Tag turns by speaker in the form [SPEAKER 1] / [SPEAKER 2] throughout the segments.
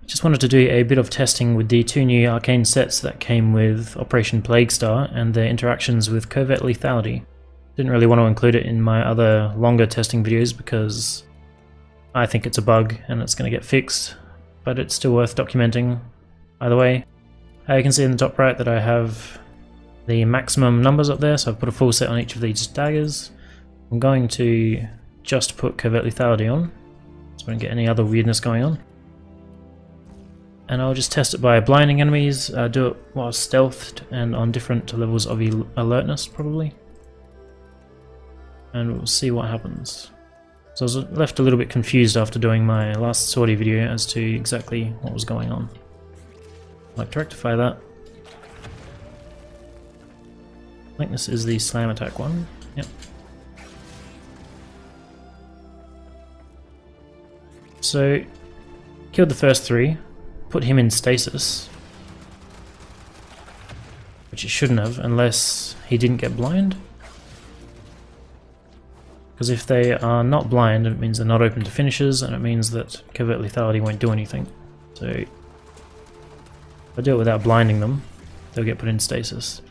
[SPEAKER 1] just wanted to do a bit of testing with the two new Arcane sets that came with Operation Plaguestar and their interactions with Covert Lethality. Didn't really want to include it in my other longer testing videos because I think it's a bug and it's going to get fixed, but it's still worth documenting either way. You can see in the top right that I have the maximum numbers up there, so I've put a full set on each of these daggers. I'm going to just put Covert Lethality on, so I don't get any other weirdness going on. And I'll just test it by blinding enemies, do it while stealthed and on different levels of alertness probably. And we'll see what happens. So I was left a little bit confused after doing my last sortie video as to exactly what was going on. I'd like to rectify that. I think this is the slam attack one. Yep. So, killed the first three, put him in stasis, which it shouldn't have unless he didn't get blind. Because if they are not blind, it means they're not open to finishes, and it means that Covert Lethality won't do anything. So, if I do it without blinding them, they'll get put in stasis.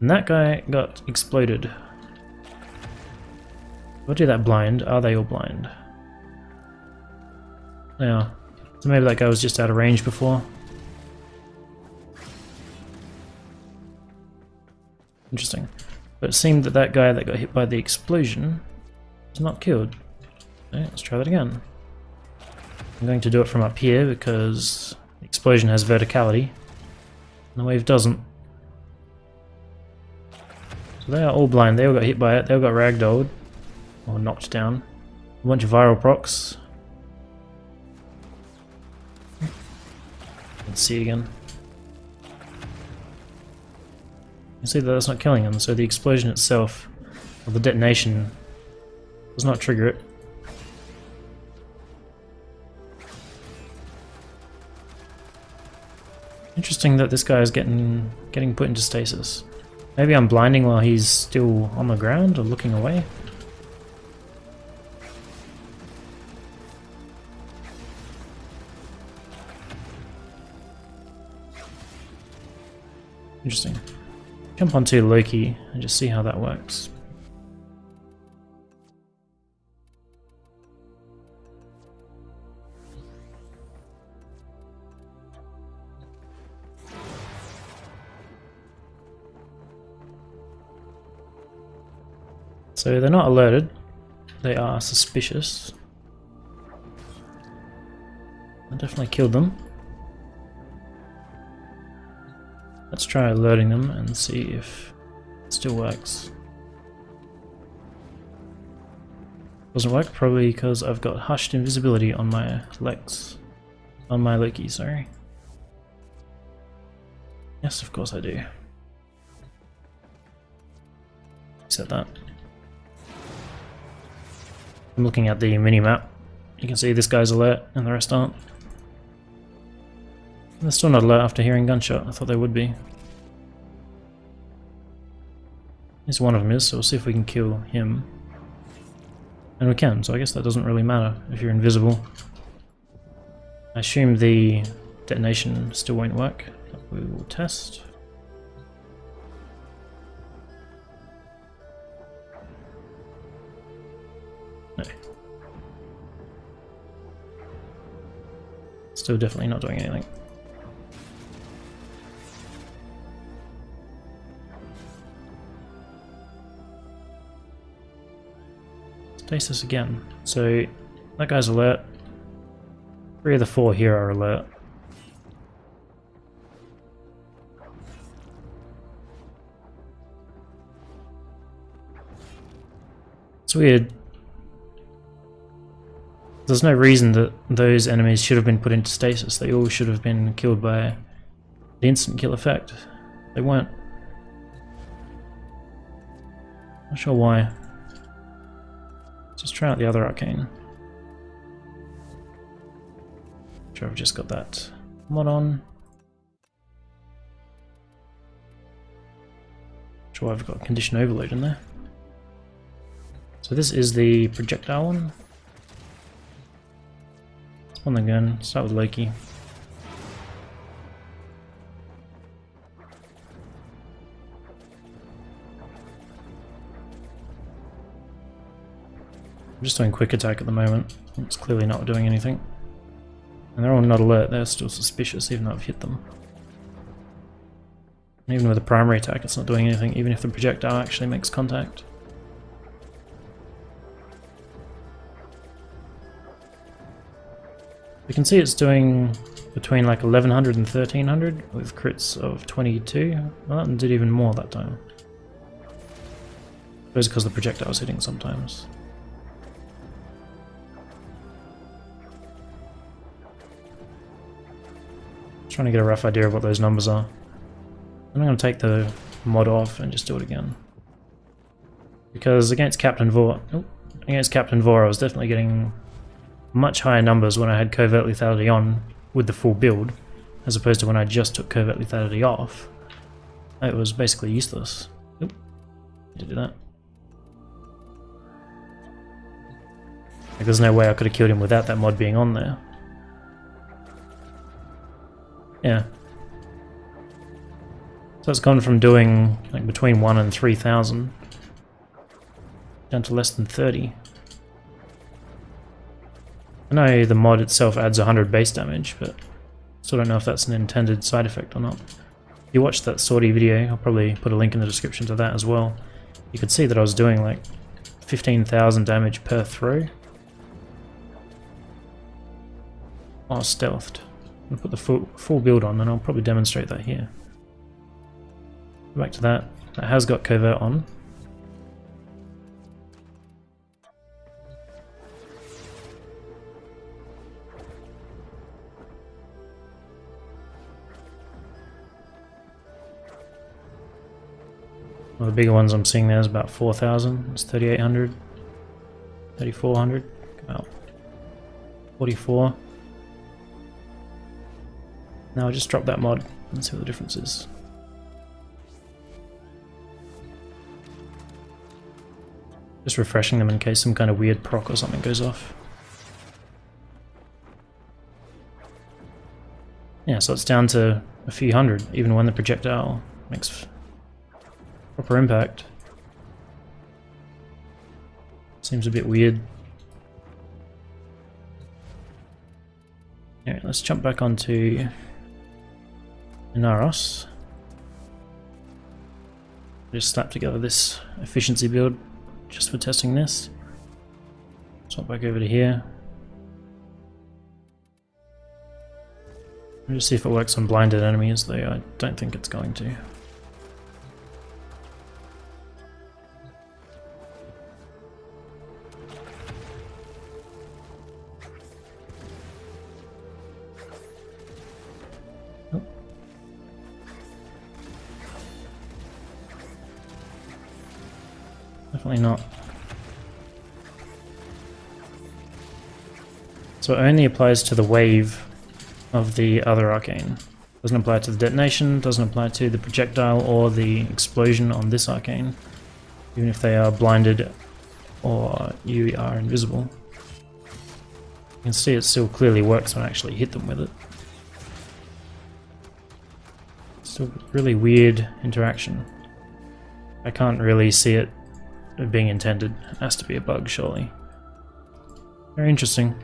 [SPEAKER 1] And that guy got exploded. If I do that blind, are they all blind? They are. So maybe that guy was just out of range before. Interesting. But it seemed that that guy that got hit by the explosion was not killed. Okay, let's try that again. I'm going to do it from up here because the explosion has verticality and the wave doesn't. So they are all blind, they all got hit by it, they all got ragdolled or knocked down. A bunch of viral procs. Let's see again. You can see that that's not killing them, so the explosion itself, or the detonation, does not trigger it. Interesting that this guy is getting put into stasis. Maybe I'm blinding while he's still on the ground or looking away. Interesting. Jump onto Loki and just see how that works. So they're not alerted, they are suspicious. I definitely killed them. Let's try alerting them and see if it still works. Doesn't work, probably because I've got hushed invisibility on my Lex. On my Loki, sorry. Yes, of course I do. Set that. I'm looking at the mini-map. You can see this guy's alert and the rest aren't. They're still not alert after hearing gunshot. I thought they would be. At least one of them is, so we'll see if we can kill him. And we can, so I guess that doesn't really matter if you're invisible. I assume the detonation still won't work, but we will test. No. Still definitely not doing anything. Stasis again. So that guy's alert. 3 of the 4 here are alert. It's weird. There's no reason that those enemies should have been put into stasis. They all should have been killed by the instant kill effect. They weren't. Not sure why. Just try out the other Arcane. Sure, I've just got that mod on. Sure, I've got condition overload in there. So this is the projectile one. Spawn the gun, start with Loki. I'm just doing quick attack at the moment. It's clearly not doing anything. And they're all not alert, they're still suspicious even though I've hit them. And even with a primary attack it's not doing anything, even if the projectile actually makes contact. You can see it's doing between like 1100 and 1300 with crits of 22. Well, that did even more that time. It was because the projectile was hitting sometimes. Trying to get a rough idea of what those numbers are. I'm going to take the mod off and just do it again. Because against Captain Vor, I was definitely getting much higher numbers when I had Covert Lethality on with the full build, as opposed to when I just took Covert Lethality off. It was basically useless. Oop, need to do that. Like, there's no way I could have killed him without that mod being on there. Yeah. So it's gone from doing like between 1 and 3,000 down to less than 30. I know the mod itself adds 100 base damage, but still don't know if that's an intended side effect or not. If you watched that sortie video, I'll probably put a link in the description to that as well. You could see that I was doing like 15,000 damage per throw. Oh, stealthed. I'll put the full build on and I'll probably demonstrate that here. Go back to that. That has got Covert on. One of the bigger ones I'm seeing there is about 4,000. It's 3,800, 3,400, about 44. Now I'll just drop that mod and see what the difference is. Just refreshing them in case some kind of weird proc or something goes off. Yeah, so it's down to a few hundred, even when the projectile makes proper impact. Seems a bit weird. Alright, let's jump back onto Inaros. Just slap together this efficiency build just for testing this. Swap back over to here. I'll just see if it works on blinded enemies, though I don't think it's going to. Definitely not. So it only applies to the wave of the other arcane. Doesn't apply to the detonation, doesn't apply to the projectile or the explosion on this arcane, even if they are blinded or you are invisible. You can see it still clearly works when I actually hit them with it. Still really weird interaction. I can't really see it being intended. It has to be a bug, surely. Very interesting.